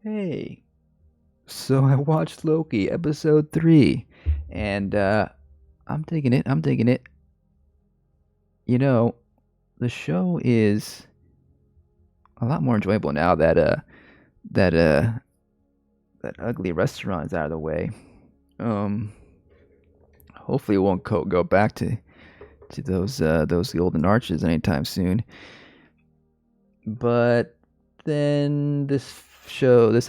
Hey, so I watched Loki episode 3 and I'm digging it. I'm digging it. You know, the show is a lot more enjoyable now that uh that ugly restaurant is out of the way. Um Hopefully it won't go back to those golden arches anytime soon. But then this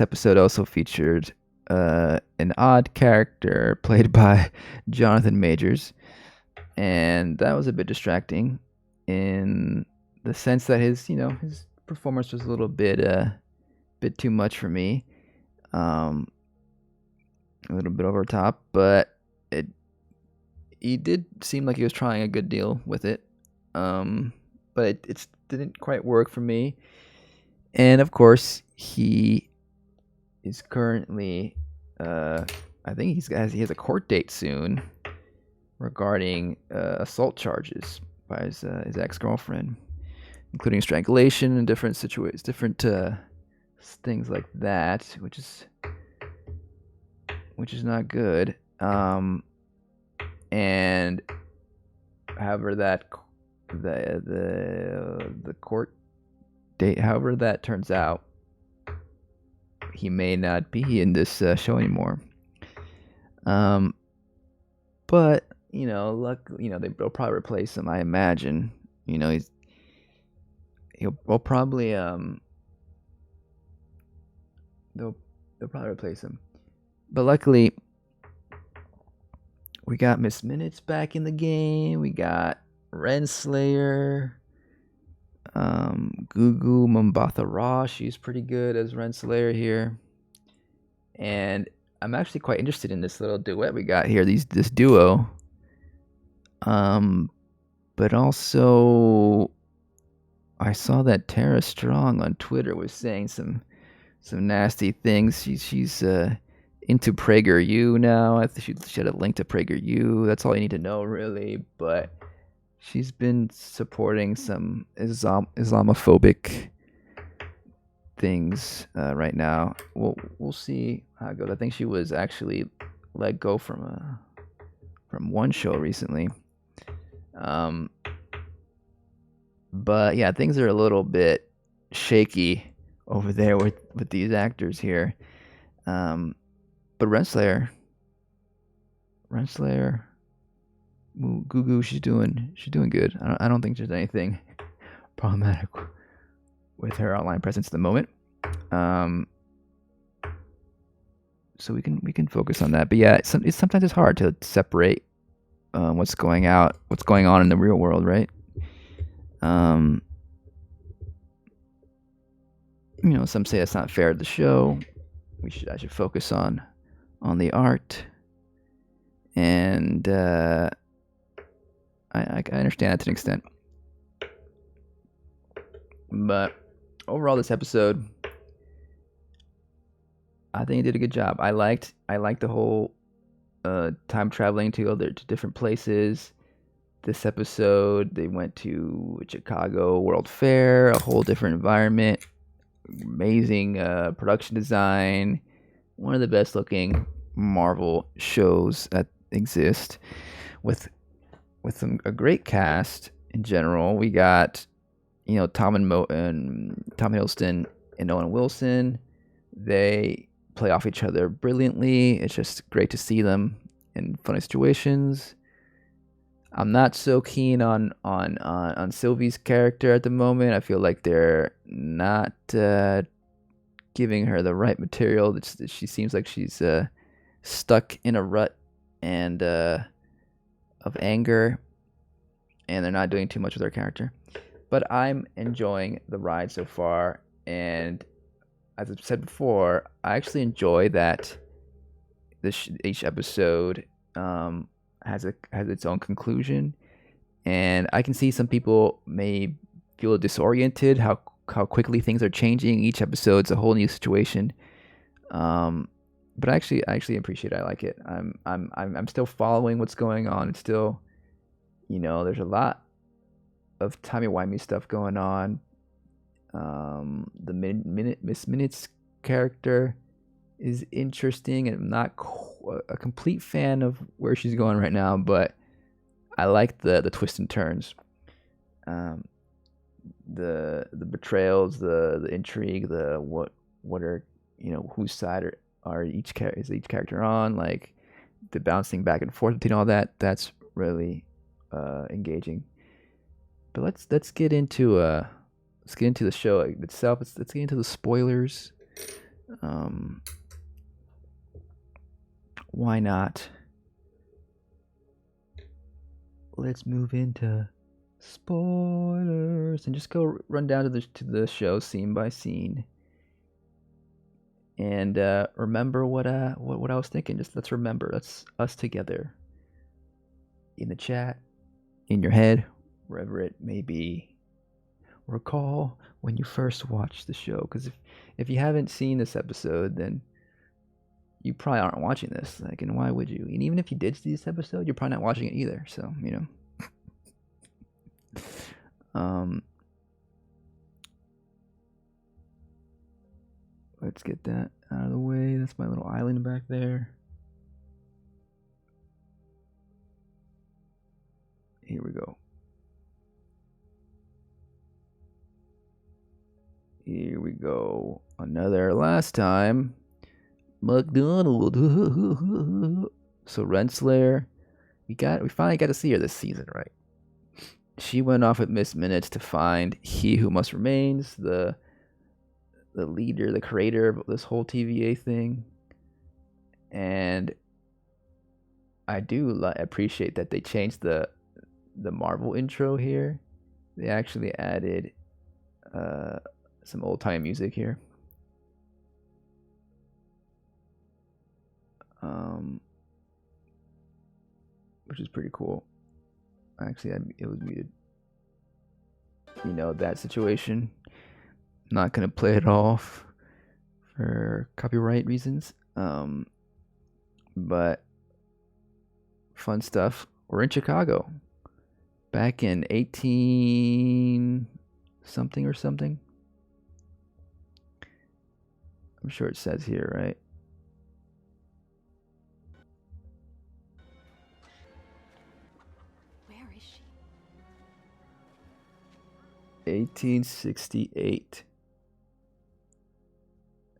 episode also featured an odd character played by Jonathan Majors, and that was a bit distracting in the sense that his performance was a little bit too much for me, um, a little bit over top, but it he did seem like he was trying a good deal with it, but it didn't quite work for me. And of course, he is currently, I think he has a court date soon regarding assault charges by his ex girlfriend, including strangulation and different situations, different things like that, which is not good. And however the court date, however that turns out, he may not be in this show anymore. But they'll probably replace him. I imagine. He'll probably they'll probably replace him. But luckily, we got Miss Minutes back in the game. We got Renslayer. Gugu Moonbath, she's pretty good as Renslayer here. And I'm actually quite interested in this little duet we got here, this duo. But also I saw that Tara Strong on Twitter was saying some nasty things. She's into PragerU now. I think she had a link to PragerU. That's all you need to know, really. But she's been supporting some Islamophobic things right now. We'll see how it goes. I think she was actually let go from one show recently. But yeah, things are a little bit shaky over there with these actors here. But Renslayer, Gugu, she's doing good. I don't think there's anything problematic with her online presence at the moment. So we can focus on that. But yeah, sometimes it's hard to separate what's going on in the real world, right? Some say that's not fair to the show. I should focus on the art, and I understand that to an extent. But overall, this episode, I think it did a good job. I liked the whole time traveling to different places. This episode, they went to Chicago World Fair, a whole different environment, amazing production design, one of the best looking Marvel shows that exist, with a great cast in general. We got Tom Hiddleston and Owen Wilson. They play off each other brilliantly. It's just great to see them in funny situations. I'm not so keen on Sylvie's character at the moment. I feel like they're not giving her the right material. She seems like she's stuck in a rut and of anger, and they're not doing too much with her character. But I'm enjoying the ride so far, and as I've said before, I actually enjoy that each episode has its own conclusion, and I can see some people may feel disoriented how quickly things are changing. Each episode's a whole new situation. But I actually appreciate it. I like it. I'm still following what's going on. It's still, there's a lot of timey-wimey stuff going on. The Miss Minutes character is interesting, and I'm not a complete fan of where she's going right now, but I like the twists and turns, the betrayals, the intrigue, the what are whose side are each character on, like the bouncing back and forth between all that. That's really engaging. But let's get into the show itself. Let's get into the spoilers. Why not? Let's move into spoilers and just go run down to the show scene by scene. And remember what I was thinking. Just let's remember. Let's us together in the chat, in your head, wherever it may be. Recall when you first watched the show, because if you haven't seen this episode, then you probably aren't watching this. Like, and why would you? And even if you did see this episode, you're probably not watching it either. So let's get that out of the way. That's my little island back there. Here we go. Here we go. Another last time. McDonald. So Renslayer, we finally got to see her this season, right? She went off with Miss Minutes to find He Who Must Remains, the leader, the creator of this whole TVA thing. And I do appreciate that they changed the Marvel intro here. They actually added some old time music here. Which is pretty cool. Actually, it was muted. That situation. Not gonna play it off for copyright reasons. But fun stuff. We're in Chicago. Back in 18 something or something. I'm sure it says here, right? Where is she? 1868.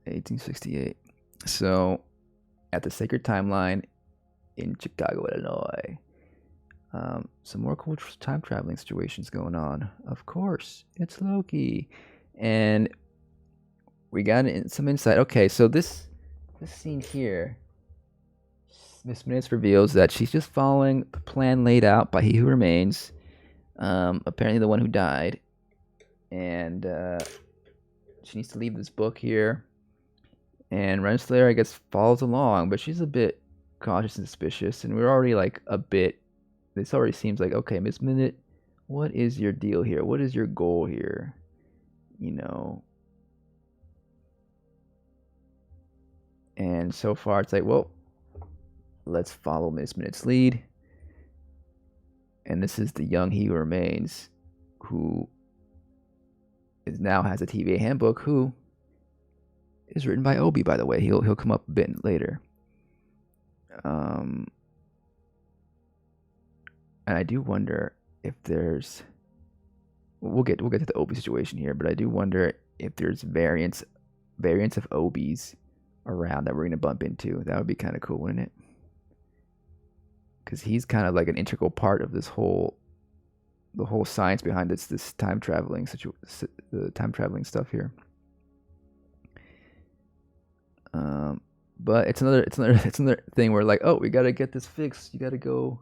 1868. So, at the Sacred Timeline in Chicago, Illinois. Some more cool time traveling situations going on. Of course, it's Loki. And we got some insight. Okay, so this scene here, Miss Minutes reveals that she's just following the plan laid out by He Who Remains, apparently the one who died, and she needs to leave this book here. And Renslayer, I guess, follows along, but she's a bit cautious and suspicious, and we're already like a bit. This already seems like, okay, Miss Minute, what is your deal here? What is your goal here? And so far, it's like, well, let's follow Miss Minutes' lead. And this is the young He Who Remains, who now has a TVA handbook, who is written by Obi, by the way. He'll come up a bit later. And I do wonder if there's. We'll get to the Obi situation here, but I do wonder if there's variants of Obis around that we're gonna bump into. That would be kind of cool, wouldn't it? Because he's kind of like an integral part of the whole science behind this time traveling the time traveling stuff here. But it's another thing where, like, oh, we gotta get this fixed. You gotta go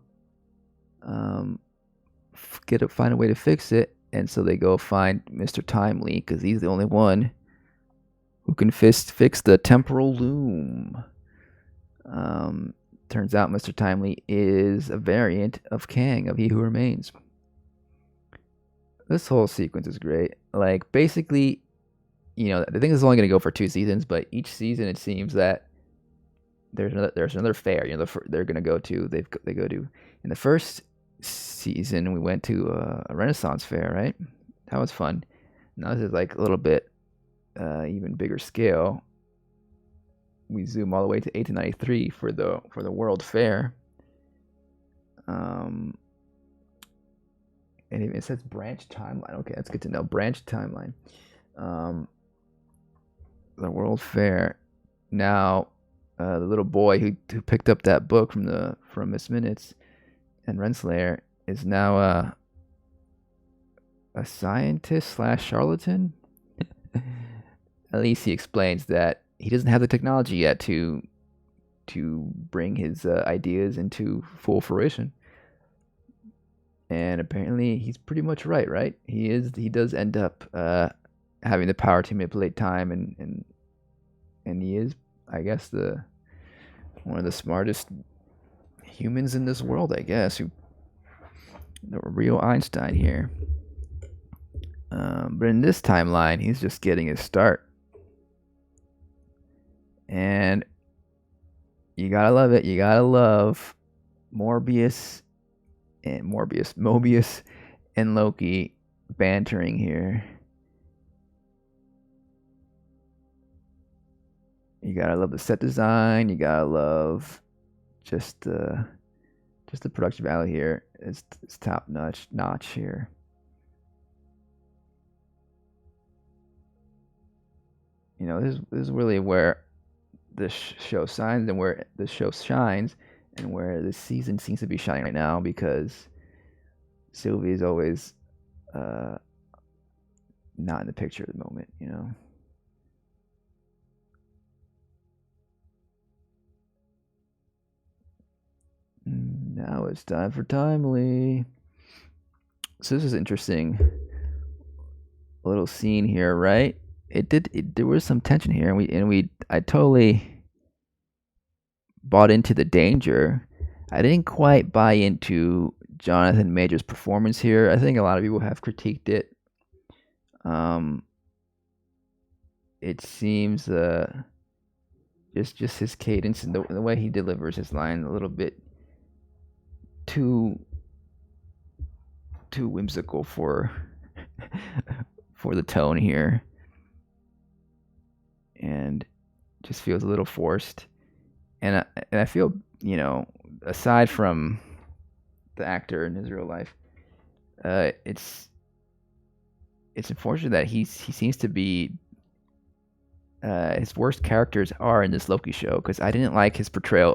find a way to fix it. And so they go find Mr. Timely, because he's the only one who can fix the temporal loom. Turns out Mr. Timely is a variant of Kang, of He Who Remains. This whole sequence is great. Like, basically, I think this is only going to go for 2 seasons, but each season it seems that there's another fair. They're going to go to. They go to. In the first season, we went to a Renaissance fair, right? That was fun. Now this is like a little bit even bigger scale. we zoom all the way to 1893 for the World Fair. And it says branch timeline. Okay, that's good to know. Branch timeline. The World Fair. Now, the little boy who picked up that book from Miss Minutes and Renslayer is now a scientist / charlatan. At least he explains that he doesn't have the technology yet to bring his ideas into full fruition. And apparently he's pretty much right? He does end up having the power to manipulate time, and he is, I guess, one of the smartest humans in this world, I guess, the real Einstein here. But in this timeline, he's just getting his start. And you gotta love it. You gotta love Mobius and Loki bantering here. You gotta love the set design. You gotta love just the production value here. It's top notch here. You know, this is really where the show shines and where the show shines and where the season seems to be shining right now, because Sylvie is always not in the picture at the moment, you know. Now it's time for Timely. So this is interesting. A little scene here, right? There was some tension here, and I totally bought into the danger. I didn't quite buy into Jonathan Major's performance here. I think a lot of people have critiqued it. It seems just his cadence and the way he delivers his line a little bit too whimsical for the tone here, and just feels a little forced. And I feel, you know, aside from the actor in his real life, it's unfortunate that he seems to be his worst characters are in this Loki show, because I didn't like his portrayal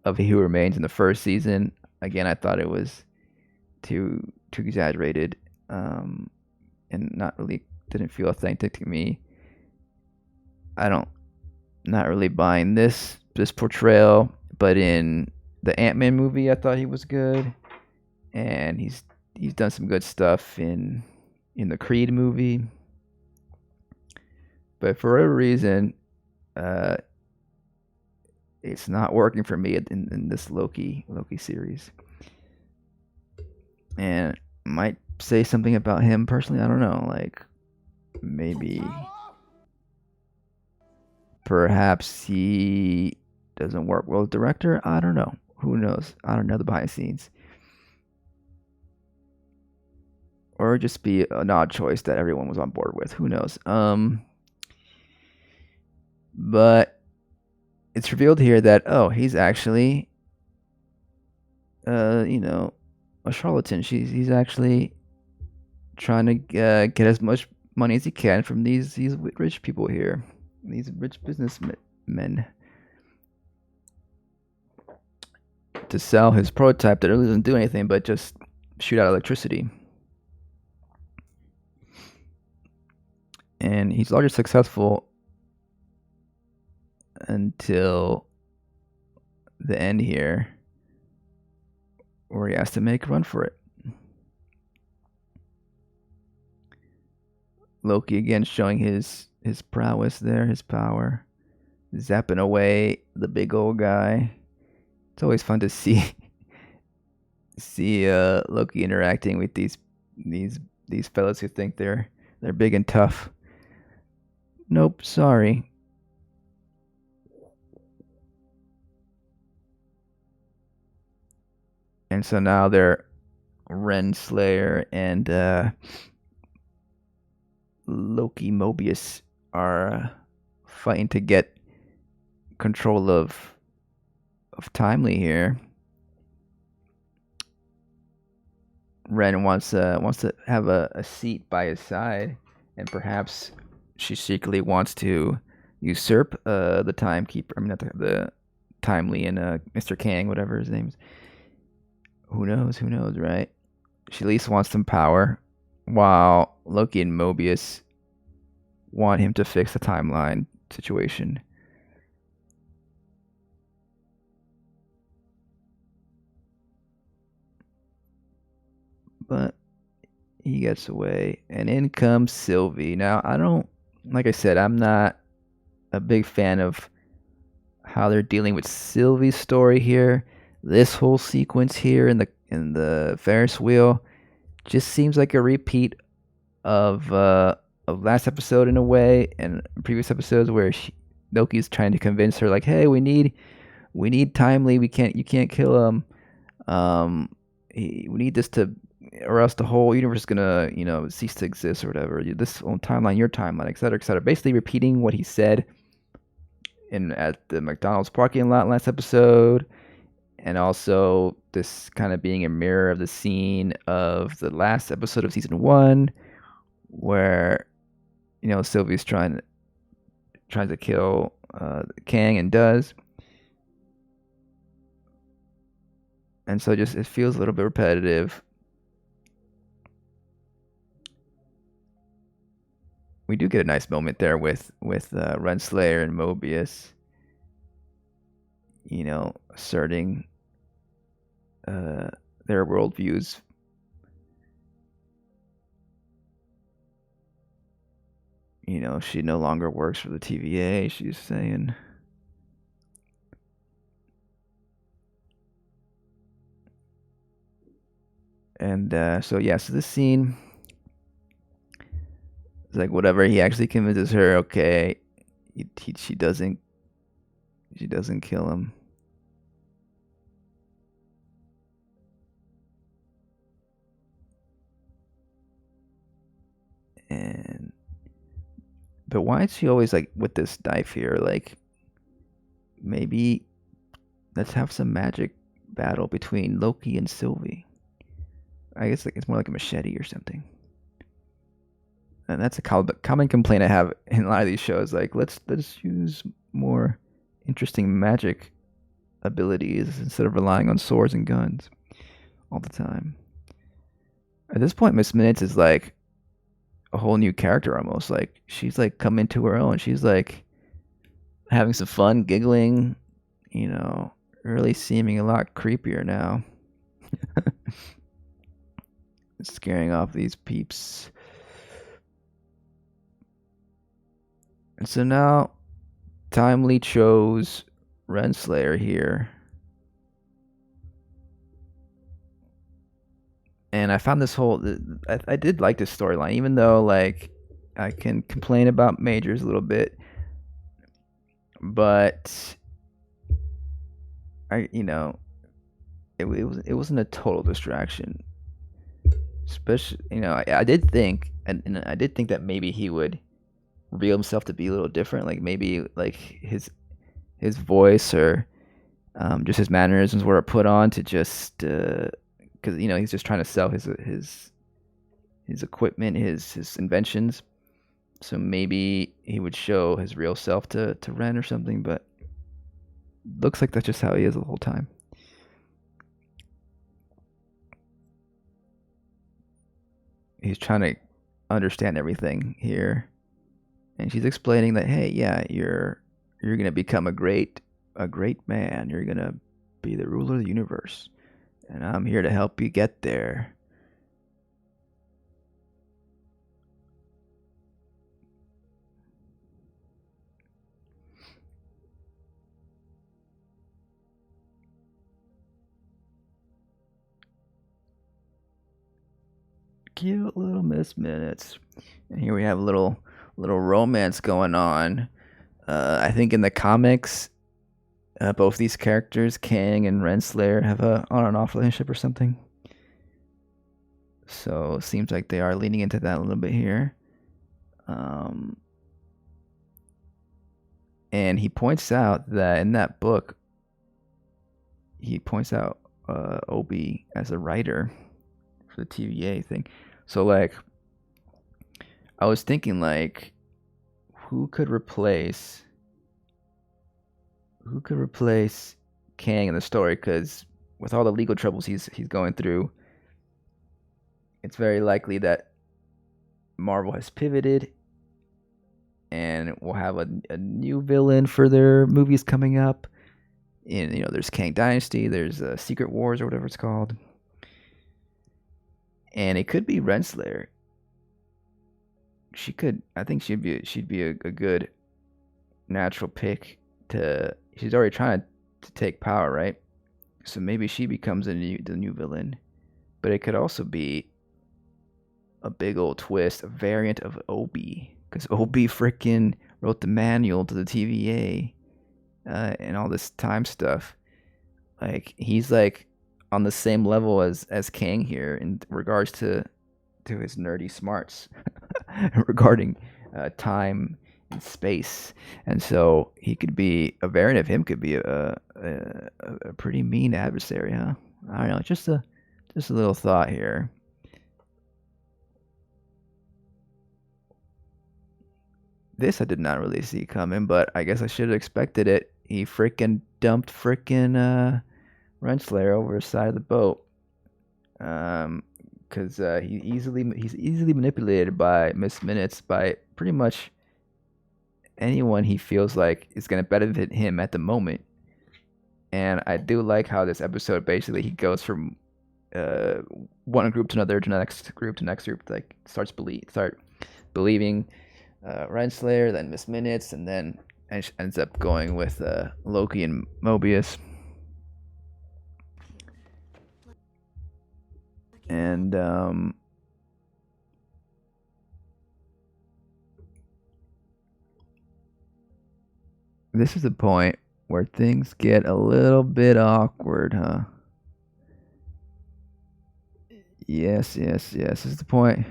of He Who Remains in the first season. Again, I thought it was too exaggerated, and didn't feel authentic to me. Not really buying this portrayal, but in the Ant-Man movie, I thought he was good, and he's done some good stuff in the Creed movie. But for whatever reason, it's not working for me in this Loki series. And might say something about him personally. I don't know. Like, maybe, perhaps he doesn't work well with the director. I don't know. Who knows? I don't know the behind the scenes. Or just be an odd choice that everyone was on board with. Who knows? But it's revealed here that, oh, he's actually, you know, a charlatan. He's actually trying to get as much money as he can from these rich people here, these rich businessmen, to sell his prototype that really doesn't do anything but just shoot out electricity. And he's largely successful until the end here, where he has to make a run for it. Loki again showing his prowess there, his power, zapping away the big old guy. It's always fun to see Loki interacting with these fellas who think they're big and tough. Nope, sorry. And so now they're Renslayer and Loki Mobius are fighting to get control of Timely here. Ren wants to have a seat by his side, and perhaps she secretly wants to usurp the timekeeper. I mean, not the Timely and Mr. Kang, whatever his name is. Who knows? Who knows, right? She at least wants some power, while Loki and Mobius want him to fix the timeline situation. But he gets away, and in comes Sylvie. Now, like I said, I'm not a big fan of how they're dealing with Sylvie's story here. This whole sequence here in the Ferris wheel just seems like a repeat of last episode in a way, and previous episodes where Loki's trying to convince her like, hey, we need Timely. You can't kill him. We need this to, or else the whole universe is gonna cease to exist or whatever. This own timeline, your timeline, etc., etc. Basically repeating what he said at the McDonald's parking lot last episode, and also this kind of being a mirror of the scene of the last episode of season 1, where Sylvie's trying to kill Kang and does, and so just it feels a little bit repetitive. We do get a nice moment there with Renslayer and Mobius, asserting their worldviews. She no longer works for the TVA, she's saying. And so this scene is like whatever he actually convinces her. Okay, she doesn't kill him. But why is she always like with this knife here? Like, maybe let's have some magic battle between Loki and Sylvie. I guess like it's more like a machete or something. And that's a common complaint I have in a lot of these shows. Like, let's use more interesting magic abilities instead of relying on swords and guns all the time. At this point, Miss Minutes is like a whole new character almost. Like, she's like come into her own. She's like having some fun, giggling, really seeming a lot creepier now. Scaring off these peeps. And so now Timely chose Renslayer here. And I found this whole I did like this storyline, even though like I can complain about Majors a little bit, but it wasn't a total distraction. Especially, I did think, and I did think that maybe he would reveal himself to be a little different, like maybe like his voice or just his mannerisms were put on to just because he's just trying to sell his equipment, his inventions. So maybe he would show his real self to Ren or something, but looks like that's just how he is the whole time. He's trying to understand everything here, and she's explaining that, hey, yeah, you're gonna become a great man. You're gonna be the ruler of the universe, and I'm here to help you get there. Cute little Miss Minutes. And here we have a little romance going on. I think in the comics, both these characters, Kang and Renslayer, have a on and off relationship or something. So it seems like they are leaning into that a little bit here. And he points out that in that book, he points out Obi as a writer for the TVA thing. So like, I was thinking like, who could replace Kang in the story? Because with all the legal troubles he's going through, it's very likely that Marvel has pivoted and we'll have a new villain for their movies coming up. And there's Kang Dynasty, there's Secret Wars or whatever it's called, and it could be Renslayer. I think she'd be a good natural pick to. She's already trying to take power, right? So maybe she becomes the new villain, but it could also be a big old twist, a variant of Obi, because Obi freaking wrote the manual to the TVA and all this time stuff. Like he's like on the same level as Kang here in regards to his nerdy smarts regarding time and space, and so he could be a variant of him. Could be a pretty mean adversary, huh? I don't know. Just a little thought here. This I did not really see coming, but I guess I should have expected it. He freaking dumped freaking Renslayer over the side of the boat. Because he's easily manipulated by Miss Minutes, by pretty much anyone he feels like is gonna benefit him at the moment. And I do like how this episode basically he goes from one group to another, to next group to next group, like start believing Renslayer, then Miss Minutes, and then ends up going with Loki and Mobius. And this is the point where things get a little bit awkward, huh? Yes. This is the point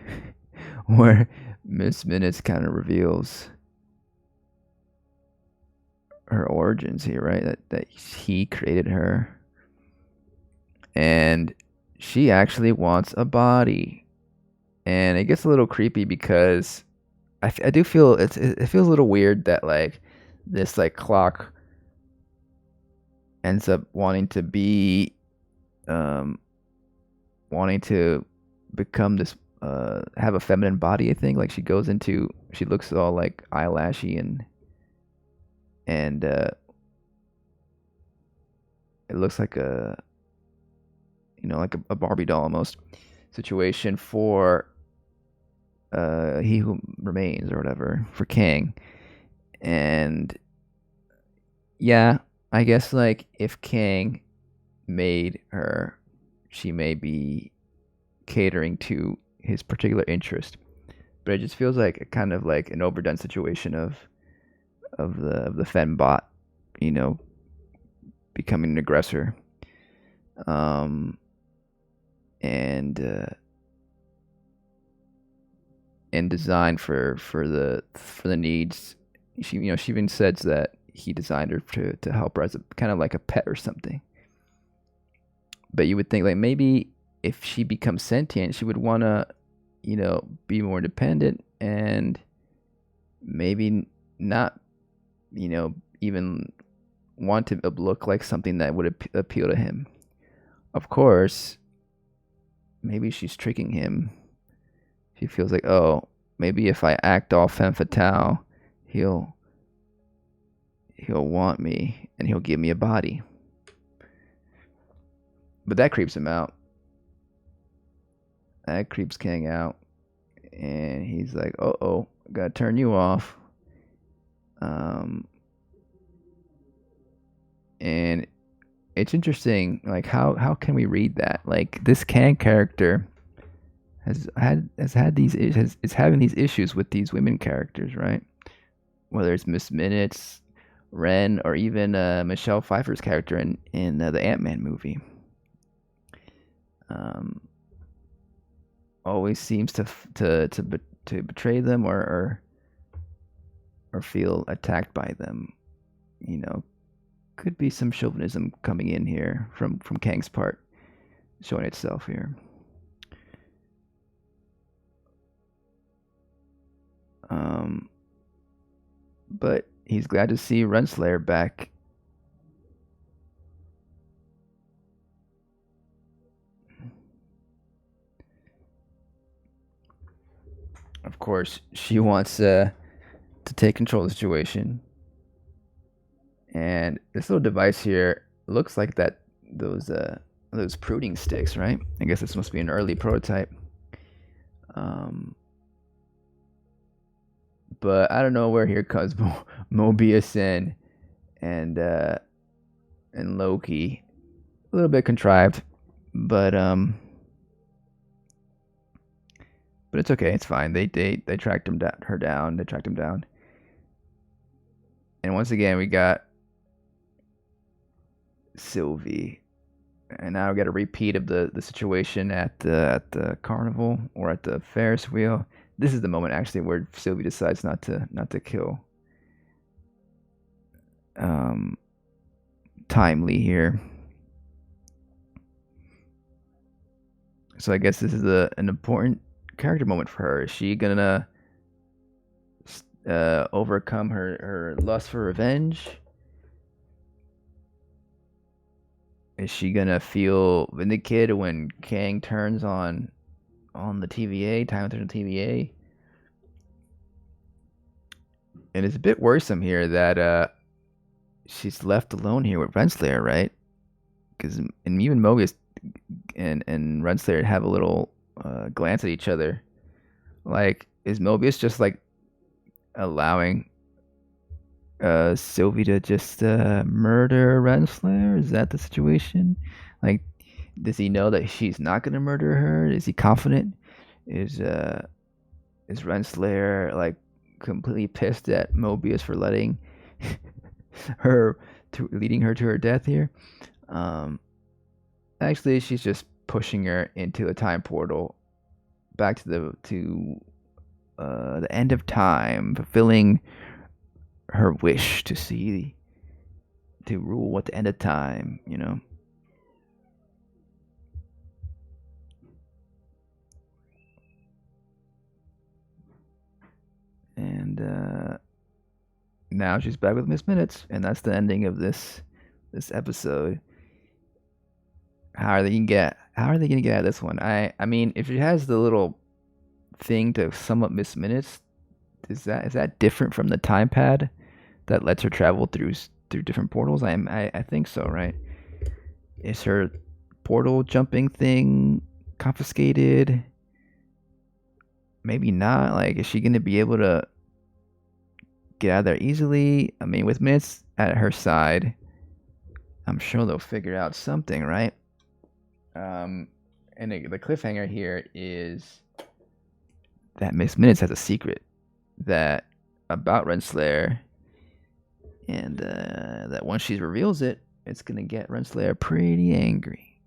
where Miss Minutes kind of reveals her origins here, right? That he created her, and she actually wants a body, and it gets a little creepy because I do feel it feels a little weird that like this like clock ends up wanting to become this have a feminine body. I think like she looks all like eyelashy and it looks like like a Barbie doll almost situation for He Who Remains or whatever, for Kang. And yeah, I guess like if Kang made her, she may be catering to his particular interest. But it just feels like a kind of like an overdone situation of the fembot, becoming an aggressor. And designed for the needs. She even says that he designed her to help her as a kind of like a pet or something. But you would think like maybe if she becomes sentient, she would want to be more independent and maybe not even want to look like something that would appeal to him. Of course, maybe she's tricking him. She feels like, oh, maybe if I act all femme fatale, he'll want me and he'll give me a body. But that creeps him out. That creeps Kang out. And he's like, oh, gotta turn you off. And it's interesting, like how can we read that? Like this Kang character is having these issues with these women characters, right? Whether it's Miss Minutes, Ren, or even Michelle Pfeiffer's character in the Ant-Man movie. Always seems to betray them or feel attacked by them. you know, could be some chauvinism coming in here from Kang's part, showing itself here. But he's glad to see Renslayer back. Of course, she wants to take control of the situation. And this little device here looks like those pruning sticks, right? I guess this must be an early prototype. But I don't know where here comes Mobius and Loki. A little bit contrived, but it's okay. It's fine. They tracked her down. They tracked him down. And once again, we got Sylvie, and now we got a repeat of the situation at the carnival or at the Ferris wheel. This is the moment actually where Sylvie decides not to kill Timely here. So I guess this is an important character moment for her. Is she gonna overcome her lust for revenge? Is she gonna feel vindicated when Kang turns on the TVA, time turns on TVA? And it's a bit worrisome here that she's left alone here with Renslayer, right? Because even Mobius and Renslayer have a little glance at each other. Like, is Mobius just like allowing Sylvie to just murder Renslayer? Is that the situation? Like, does he know that she's not gonna murder her? Is he confident? Is Renslayer like completely pissed at Mobius for letting leading her to her death here? Actually, she's just pushing her into a time portal back to the end of time, fulfilling her wish to rule at the end of time, you know. And now she's back with Miss Minutes, and that's the ending of this episode. How are they gonna get out of this one? I mean, if it has the little thing to sum up Miss Minutes, is that different from the time pad that lets her travel through different portals? I think so, right? Is her portal jumping thing confiscated? Maybe not. Like, is she gonna be able to get out of there easily? I mean, with Minutes at her side, I'm sure they'll figure out something, right? And the cliffhanger here is that Miss Minutes has a secret about Renslayer, and that once she reveals it, it's gonna get Renslayer pretty angry,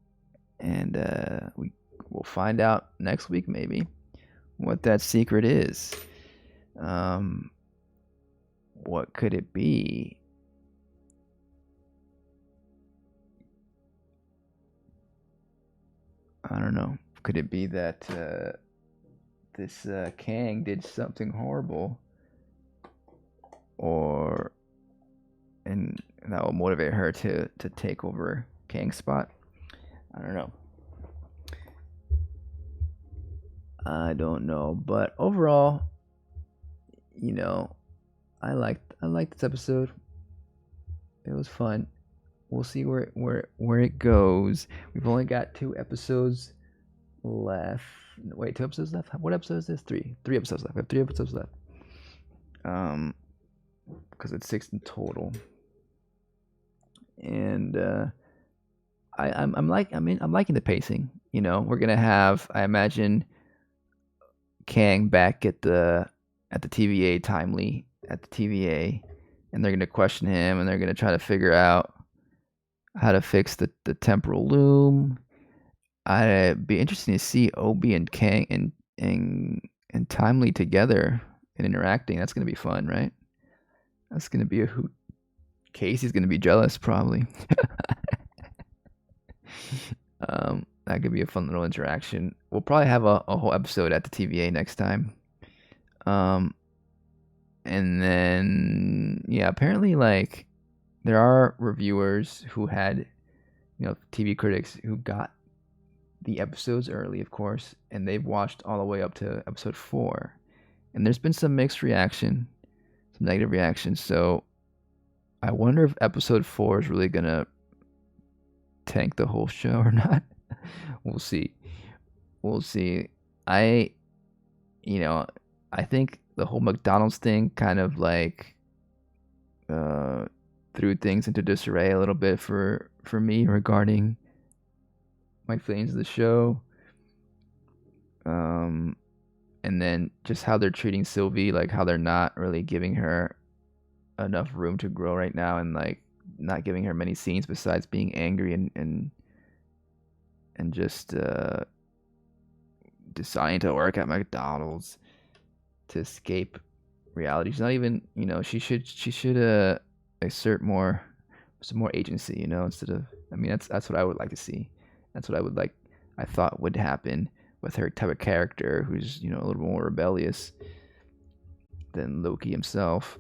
and we'll find out next week maybe what that secret is. What could it be? I don't know. Could it be that this Kang did something horrible, and that will motivate her to take over Kang's spot? I don't know. But overall, you know, I liked this episode. It was fun. We'll see where it goes. We've only got 2 episodes left. Wait, 2 episodes left? What episode is this? 3 episodes left. We have 3 episodes left. Because it's 6 in total. And I'm liking the pacing. You know, we're gonna have, I imagine, Kang back at the TVA, Timely at the TVA, and they're gonna question him, and they're gonna try to figure out how to fix the temporal loom. I'd be interested to see Obi and Kang and Timely together and interacting. That's gonna be fun, right? That's gonna be a hoot. Casey's gonna be jealous probably. That could be a fun little interaction. We'll probably have a whole episode at the TVA next time. Um, and then yeah, apparently like there are reviewers who had, TV critics who got the episodes early, of course, and they've watched all the way up to episode 4. And there's been some mixed reaction, some negative reactions. So I wonder if episode 4 is really gonna tank the whole show or not. We'll see. We'll see. I, you know, I think the whole McDonald's thing kind of like threw things into disarray a little bit for me regarding my feelings of the show. And then just how they're treating Sylvie, like how they're not really giving her enough room to grow right now, and like not giving her many scenes besides being angry and just deciding to work at McDonald's to escape reality. She's not even, she should exert some more agency, instead of, I mean, that's what I would like to see. That's what I thought would happen with her type of character, who's, a little more rebellious than Loki himself.